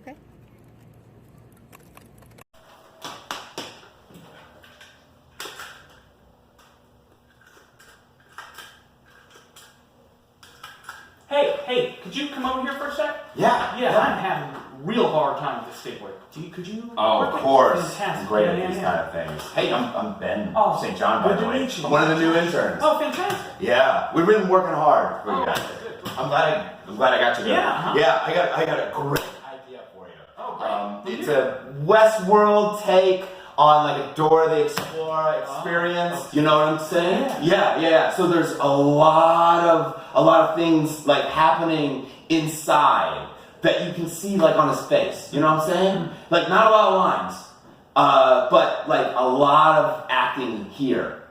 Okay. Hey, could you come over here for a sec? Yeah. Yeah, I'm having a real hard time with this stapler. Could you? Oh, work of it? course. Fantastic. I'm great Yeah, at yeah, these yeah. kind of things. Hey, I'm Ben Oh, St. John, by good the to way. meet you. I'm one of the new interns. Oh, fantastic. Yeah, we've been working hard for you Oh, guys. good. I'm glad I got you there. Yeah, huh? Yeah, I got a great idea for you. Oh, great. It's a Westworld take on like a Dora the Explorer experience. okay. You know what I'm saying? Yeah. So there's a lot of things like happening inside that you can see like on his face. You know what I'm saying? Like not a lot of lines, but like a lot of acting here.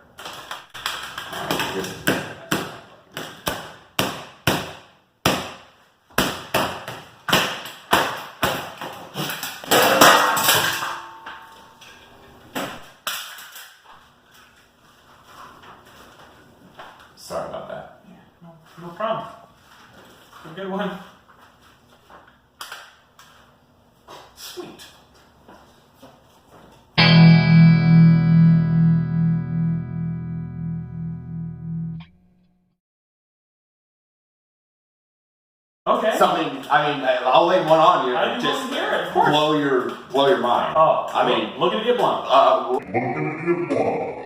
Sorry about that. Yeah, no problem. Have a good one. Sweet. Okay. Something. I mean, I'll lay one on you. I Just didn't hear it, of course. blow your mind. Oh, I mean, looking to get blunt.